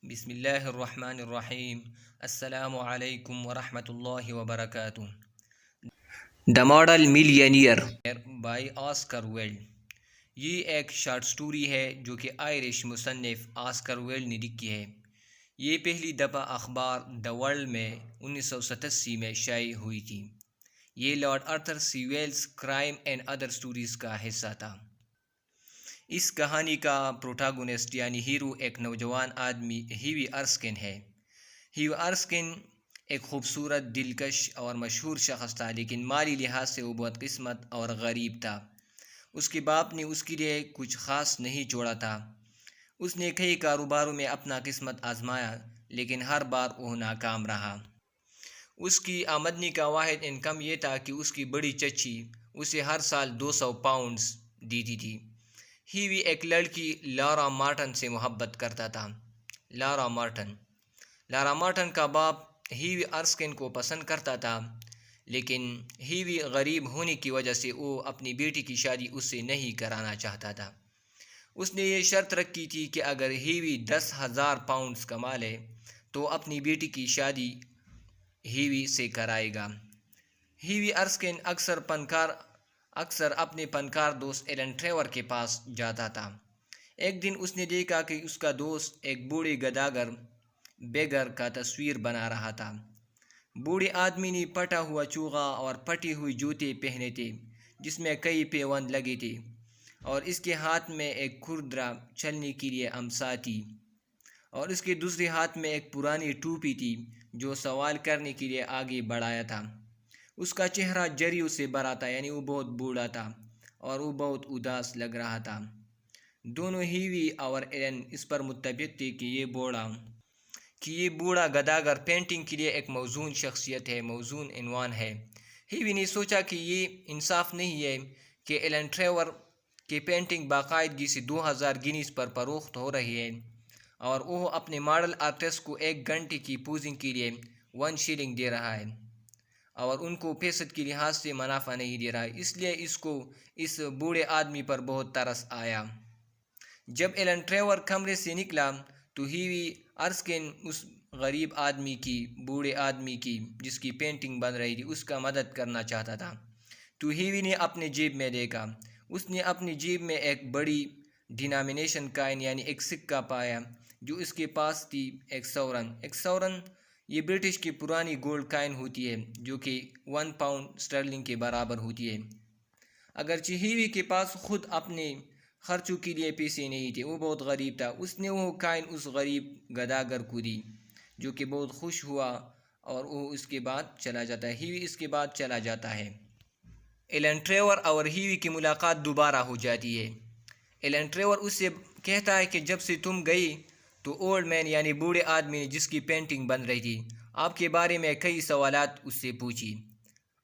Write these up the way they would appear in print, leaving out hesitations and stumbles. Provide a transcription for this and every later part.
بسم اللہ الرحمن الرحیم۔ السلام علیکم ورحمۃ اللہ وبرکاتہ۔ The model millionaire by Oscar valid. یہ ایک شارٹ سٹوری ہے جو کہ آئرش مصنف آسکر ویلڈ نے لکھی ہے۔ یہ پہلی دفعہ اخبار دا ورلڈ میں 1987 میں شائع ہوئی تھی۔ یہ Lord Arthur Savile's Crime and Other Stories کا حصہ تھا۔ اس کہانی کا پروٹاگونسٹ یعنی ہیرو ایک نوجوان آدمی ہیوی ارسکن ہے۔ ہیوی ارسکن ایک خوبصورت، دلکش اور مشہور شخص تھا، لیکن مالی لحاظ سے وہ بہت قسمت اور غریب تھا۔ اس کے باپ نے اس کے لیے کچھ خاص نہیں چھوڑا تھا۔ اس نے کئی کاروباروں میں اپنا قسمت آزمایا، لیکن ہر بار وہ ناکام رہا۔ اس کی آمدنی کا واحد انکم یہ تھا کہ اس کی بڑی چچی اسے ہر سال 200 پاؤنڈز دیتی تھی۔ ہیوی ایک لڑکی لارا مارٹن سے محبت کرتا تھا۔ لارا مارٹن کا باپ ہیوی ارسکن کو پسند کرتا تھا، لیکن ہیوی غریب ہونے کی وجہ سے وہ اپنی بیٹی کی شادی اس سے نہیں کرانا چاہتا تھا۔ اس نے یہ شرط رکھی تھی کہ اگر ہیوی 10,000 پاؤنڈز کما لے تو اپنی بیٹی کی شادی ہیوی سے کرائے گا۔ ہیوی ارسکن اکثر اپنے فنکار دوست ایلن ٹریور کے پاس جاتا تھا۔ ایک دن اس نے دیکھا کہ اس کا دوست ایک بوڑھے گداگر بیگر کا تصویر بنا رہا تھا۔ بوڑھے آدمی نے پھٹا ہوا چوغا اور پھٹے ہوئے جوتے پہنے تھے جس میں کئی پیوند لگے تھے، اور اس کے ہاتھ میں ایک کھردرا چلنے کے لیے امسا تھی، اور اس کے دوسرے ہاتھ میں ایک پرانی ٹوپی تھی جو سوال کرنے کے لیے آگے بڑھایا تھا۔ اس کا چہرہ جریوں سے بھرا تھا، یعنی وہ بہت بوڑھا تھا اور وہ بہت اداس لگ رہا تھا۔ دونوں ہیوی اور ایلن اس پر متفق تھے کہ یہ بوڑھا گداگر پینٹنگ کے لیے ایک موزون شخصیت ہے، موزون عنوان ہے۔ ہیوی نے سوچا کہ یہ انصاف نہیں ہے کہ ایلن ٹریور کی پینٹنگ باقاعدگی سے 2000 گینیز پر فروخت ہو رہی ہے، اور وہ اپنے ماڈل آرٹسٹ کو 1 گھنٹے کی پوزنگ کے لیے 1 شلنگ دے رہا ہے، اور ان کو فیصد کے لحاظ سے منافع نہیں دے رہا ہے۔ اس لیے اس کو اس بوڑھے آدمی پر بہت ترس آیا۔ جب ایلن ٹریور کمرے سے نکلا تو ہیوی ارسکن اس غریب آدمی کی، بوڑھے آدمی کی جس کی پینٹنگ بن رہی تھی، اس کا مدد کرنا چاہتا تھا۔ تو ہیوی نے اپنے جیب میں دیکھا۔ اس نے اپنی جیب میں ایک بڑی ڈینامینیشن کائن یعنی ایک سکہ پایا جو اس کے پاس تھی، ایک سورن یہ برٹش کی پرانی گولڈ کائن ہوتی ہے جو کہ 1 پاؤنڈ اسٹرلنگ کے برابر ہوتی ہے۔ اگرچہ ہیوی کے پاس خود اپنے خرچوں کے لیے پیسے نہیں تھے، وہ بہت غریب تھا، اس نے وہ کائن اس غریب گداگر کو دی جو کہ بہت خوش ہوا، اور وہ اس کے بعد چلا جاتا ہے۔ ہیوی اس کے بعد چلا جاتا ہے۔ ایلن ٹریور اور ہیوی کی ملاقات دوبارہ ہو جاتی ہے۔ ایلن ٹریور اس سے کہتا ہے کہ جب سے تم گئی تو اولڈ مین یعنی بوڑھے آدمی نے جس کی پینٹنگ بن رہی تھی آپ کے بارے میں کئی سوالات اس سے پوچھی،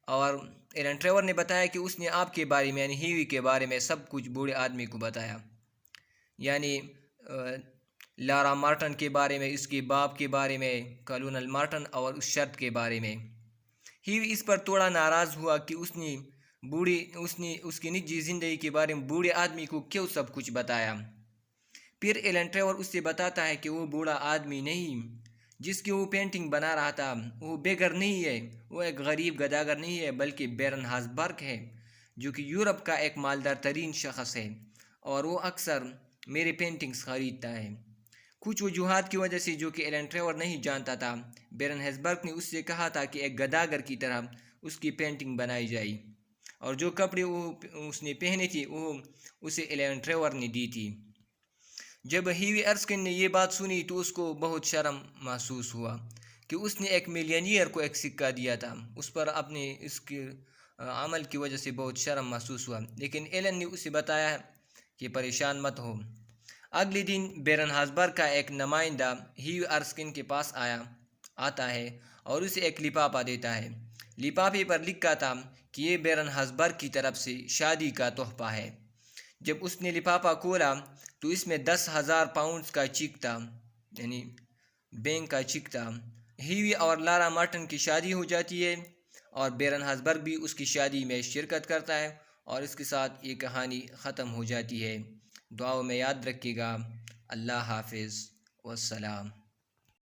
اور ایلن ٹریور نے بتایا کہ اس نے آپ کے بارے میں یعنی ہیوی کے بارے میں سب کچھ بوڑھے آدمی کو بتایا، یعنی لارا مارٹن کے بارے میں، اس کے باپ کے بارے میں کالونل مارٹن، اور اس شرط کے بارے میں۔ ہیوی اس پر تھوڑا ناراض ہوا کہ اس نے اس کی نجی زندگی کے بارے میں بوڑھے آدمی کو کیوں سب کچھ بتایا۔ پھر ایلن ٹریور اس سے بتاتا ہے کہ وہ بوڑھا آدمی نہیں جس کی وہ پینٹنگ بنا رہا تھا، وہ بیگر نہیں ہے، وہ ایک غریب گداگر نہیں ہے، بلکہ بیرن ہاسبرگ ہے جو کہ یورپ کا ایک مالدار ترین شخص ہے، اور وہ اکثر میرے پینٹنگز خریدتا ہے۔ کچھ وجوہات کی وجہ سے جو کہ ایلن ٹریور نہیں جانتا تھا، بیرن ہاسبرگ نے اس سے کہا تھا کہ ایک گداگر کی طرح اس کی پینٹنگ بنائی جائے، اور جو کپڑے اس نے پہنے تھے وہ اسے ایلن ٹریور نے دی تھی۔ جب ہیوی ارسکن نے یہ بات سنی تو اس کو بہت شرم محسوس ہوا کہ اس نے ایک ملینئر کو ایک سکہ دیا تھا۔ اس پر اپنے اس کے عمل کی وجہ سے بہت شرم محسوس ہوا، لیکن ایلن نے اسے بتایا کہ پریشان مت ہو۔ اگلے دن بیرن ہاسبرگ کا ایک نمائندہ ہیوی ارسکن کے پاس آتا ہے اور اسے ایک لفافہ دیتا ہے۔ لفافے پر لکھا تھا کہ یہ بیرن ہاسبرگ کی طرف سے شادی کا تحفہ ہے۔ جب اس نے لفافہ کھولا تو اس میں 10,000 پاؤنڈز کا چیک تھا، یعنی بینک کا چیک تھا۔ ہیوی اور لارا مارٹن کی شادی ہو جاتی ہے، اور بیرن ہاسبرگ بھی اس کی شادی میں شرکت کرتا ہے، اور اس کے ساتھ یہ کہانی ختم ہو جاتی ہے۔ دعاؤں میں یاد رکھیے گا۔ اللہ حافظ والسلام۔